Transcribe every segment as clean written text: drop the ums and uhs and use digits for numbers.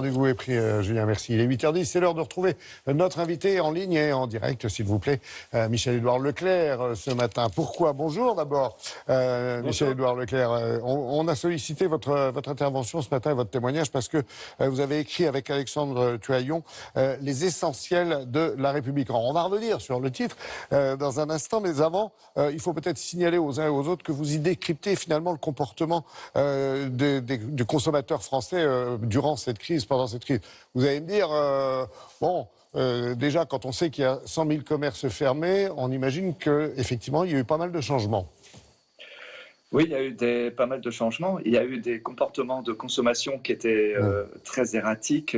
Rendez-vous est pris, Julien, merci. Il est 8h10, c'est l'heure de retrouver notre invité en ligne et en direct, s'il vous plaît, Michel-Édouard Leclerc, ce matin. Pourquoi? Bonjour d'abord, Michel-Édouard Leclerc. On a sollicité votre intervention ce matin et votre témoignage parce que vous avez écrit avec Alexandre Tuaillon les essentiels de la République. Alors, on va revenir sur le titre dans un instant, mais avant, il faut peut-être signaler aux uns et aux autres que vous y décryptez finalement le comportement du consommateur français durant cette crise, pendant cette crise. Vous allez me dire, déjà, quand on sait qu'il y a 100 000 commerces fermés, on imagine qu'effectivement, il y a eu pas mal de changements. Oui, il y a eu pas mal de changements. Il y a eu des comportements de consommation qui étaient très erratiques,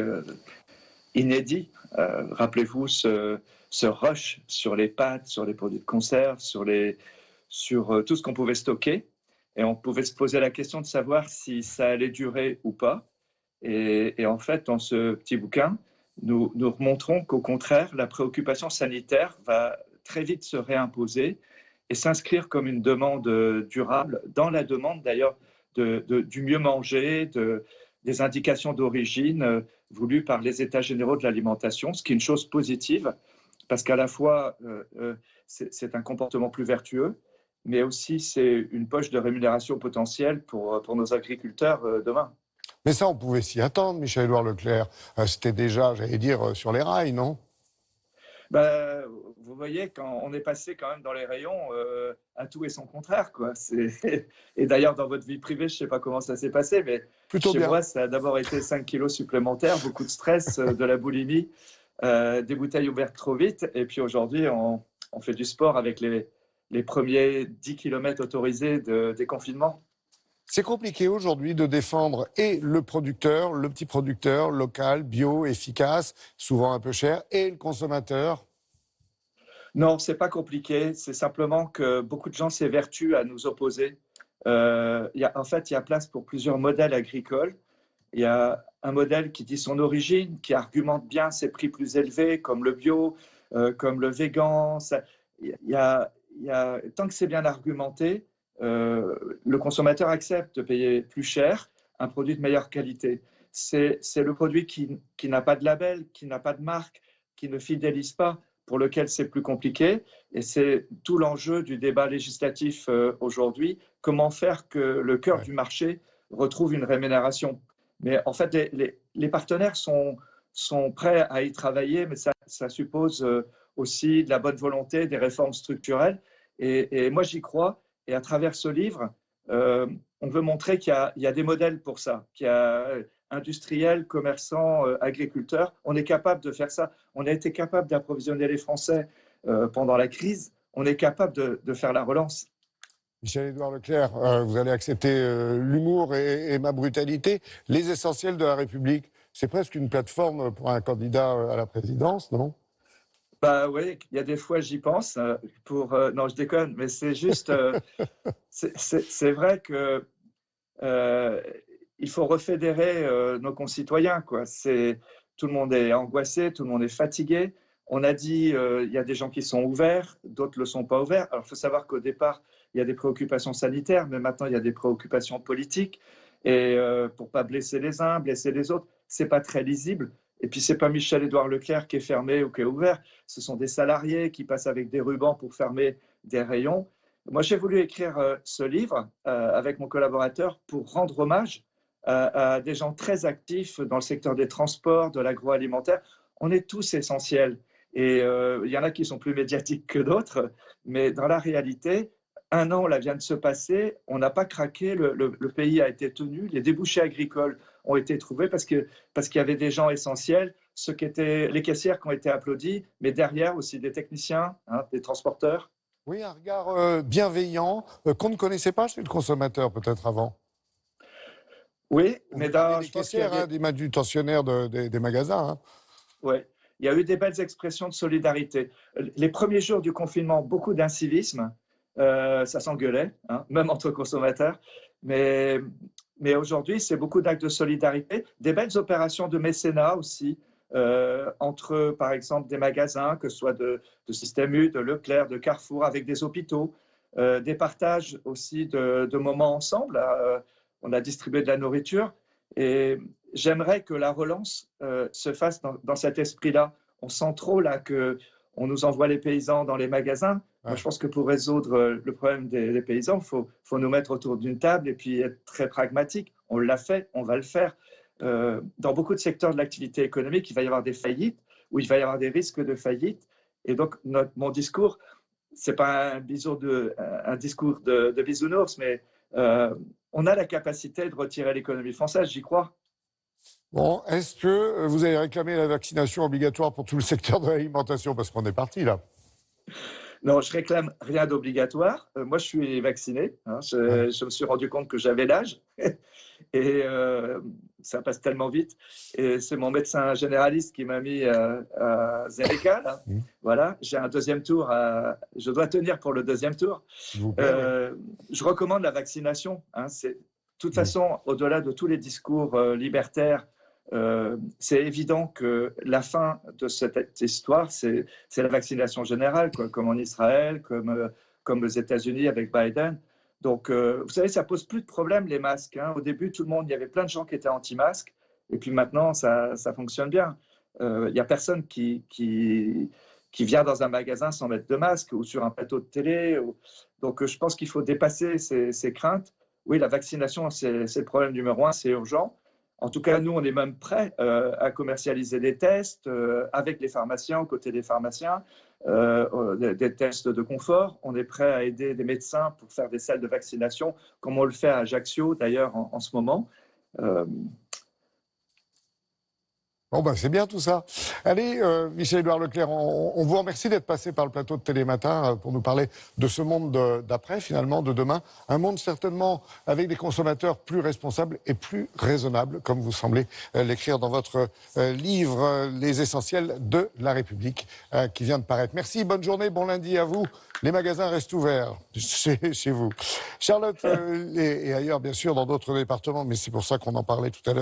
inédits. Rappelez-vous ce rush sur les pâtes, sur les produits de conserve, sur tout ce qu'on pouvait stocker. Et on pouvait se poser la question de savoir si ça allait durer ou pas. Et en fait, dans ce petit bouquin, nous remontrons qu'au contraire, la préoccupation sanitaire va très vite se réimposer et s'inscrire comme une demande durable, dans la demande d'ailleurs du mieux manger, des indications d'origine voulues par les États généraux de l'alimentation, ce qui est une chose positive, parce qu'à la fois, c'est un comportement plus vertueux, mais aussi c'est une poche de rémunération potentielle pour nos agriculteurs demain. Mais ça, on pouvait s'y attendre, Michel-Édouard Leclerc. C'était déjà, j'allais dire, sur les rails, non? Vous voyez, quand on est passé quand même dans les rayons à tout et son contraire, quoi. Et d'ailleurs, dans votre vie privée, je ne sais pas comment ça s'est passé, mais Plutôt chez bien. moi, ça a d'abord été 5 kilos supplémentaires, beaucoup de stress, de la boulimie, des bouteilles ouvertes trop vite. Et puis aujourd'hui, on fait du sport avec les premiers 10 km autorisés de déconfinement. C'est compliqué aujourd'hui de défendre et le producteur, le petit producteur local, bio, efficace, souvent un peu cher, et le consommateur. Non, c'est pas compliqué. C'est simplement que beaucoup de gens s'évertuent à nous opposer. En fait, il y a place pour plusieurs modèles agricoles. Il y a un modèle qui dit son origine, qui argumente bien ses prix plus élevés, comme le bio, comme le végan. Tant que c'est bien argumenté, le consommateur accepte de payer plus cher un produit de meilleure qualité. C'est le produit qui n'a pas de label, qui n'a pas de marque, qui ne fidélise pas, pour lequel c'est plus compliqué. Et c'est tout l'enjeu du débat législatif aujourd'hui. Comment faire que le cœur du marché retrouve une rémunération? Mais en fait, les partenaires sont prêts à y travailler, mais ça suppose aussi de la bonne volonté, des réformes structurelles. Et moi, j'y crois. Et à travers ce livre, on veut montrer qu'il y a des modèles pour ça, qu'il y a industriels, commerçants, agriculteurs. On est capable de faire ça. On a été capable d'approvisionner les Français pendant la crise. On est capable de faire la relance. Michel-Édouard Leclerc, vous allez accepter l'humour et ma brutalité. Les essentiels de la République, c'est presque une plateforme pour un candidat à la présidence, non? Bah oui, il y a des fois j'y pense. Non, je déconne, mais c'est juste, c'est vrai que il faut refédérer nos concitoyens, quoi. Tout le monde est angoissé, tout le monde est fatigué. On a dit il y a des gens qui sont ouverts, d'autres ne le sont pas ouverts. Alors il faut savoir qu'au départ, il y a des préoccupations sanitaires, mais maintenant il y a des préoccupations politiques. Et pour pas blesser les uns, blesser les autres, c'est pas très lisible. Et puis c'est pas Michel-Édouard Leclerc qui est fermé ou qui est ouvert. Ce sont des salariés qui passent avec des rubans pour fermer des rayons. Moi, j'ai voulu écrire ce livre avec mon collaborateur pour rendre hommage à des gens très actifs dans le secteur des transports, de l'agroalimentaire. On est tous essentiels. Et il y en a qui sont plus médiatiques que d'autres, mais dans la réalité, un an là vient de se passer, on n'a pas craqué, le pays a été tenu, les débouchés agricoles ont été trouvés parce qu'il y avait des gens essentiels, ceux qui étaient les caissières qui ont été applaudis, mais derrière aussi des techniciens, des transporteurs. Oui, un regard bienveillant qu'on ne connaissait pas chez le consommateur peut-être avant. Oui, Vous mais parlez des je pense qu'il y a caissières, des manutentionnaires des magasins. Ouais. Il y a eu des belles expressions de solidarité. Les premiers jours du confinement, beaucoup d'incivisme, ça s'engueulait, même entre consommateurs. Mais aujourd'hui, c'est beaucoup d'actes de solidarité, des belles opérations de mécénat aussi, entre, par exemple, des magasins, que ce soit de Système U, de Leclerc, de Carrefour, avec des hôpitaux, des partages aussi de moments ensemble. On a distribué de la nourriture. Et j'aimerais que la relance se fasse dans cet esprit-là. On sent trop là que on nous envoie les paysans dans les magasins. Ouais. Moi, je pense que pour résoudre le problème des paysans, il faut nous mettre autour d'une table et puis être très pragmatique. On l'a fait, on va le faire. Dans beaucoup de secteurs de l'activité économique, il va y avoir des faillites ou il va y avoir des risques de faillite. Et donc, mon discours, c'est pas un discours de bisounours, mais on a la capacité de retirer l'économie française, j'y crois. Bon, est-ce que vous avez réclamé la vaccination obligatoire pour tout le secteur de l'alimentation? Parce qu'on est parti là. Non, je réclame rien d'obligatoire. Moi, je suis vacciné. Hein. Je me suis rendu compte que j'avais l'âge et ça passe tellement vite. Et c'est mon médecin généraliste qui m'a mis à Zeneca. Là. Voilà, j'ai un deuxième tour. Je dois tenir pour le deuxième tour. Je recommande la vaccination. Hein. De toute façon, au-delà de tous les discours libertaires, c'est évident que la fin de cette histoire, c'est la vaccination générale, quoi, comme en Israël, comme aux États-Unis avec Biden. Donc, vous savez, ça pose plus de problème, les masques. Hein. Au début, il y avait plein de gens qui étaient anti-masques, et puis maintenant, ça fonctionne bien. Il n'y a personne qui vient dans un magasin sans mettre de masque ou sur un plateau de télé. Donc, je pense qu'il faut dépasser ces craintes. Oui, la vaccination, c'est le problème numéro un, c'est urgent. En tout cas, nous, on est même prêts à commercialiser des tests avec les pharmaciens, aux côtés des pharmaciens, des tests de confort. On est prêt à aider des médecins pour faire des salles de vaccination, comme on le fait à Ajaccio, d'ailleurs, en ce moment. Bon, ben, c'est bien tout ça. Allez, Michel-Édouard Leclerc, on vous remercie d'être passé par le plateau de Télématin pour nous parler de ce monde d'après, finalement, de demain. Un monde certainement avec des consommateurs plus responsables et plus raisonnables, comme vous semblez l'écrire dans votre livre Les Essentiels de la République, qui vient de paraître. Merci, bonne journée, bon lundi à vous. Les magasins restent ouverts chez vous. Charlotte, et ailleurs, bien sûr, dans d'autres départements, mais c'est pour ça qu'on en parlait tout à l'heure.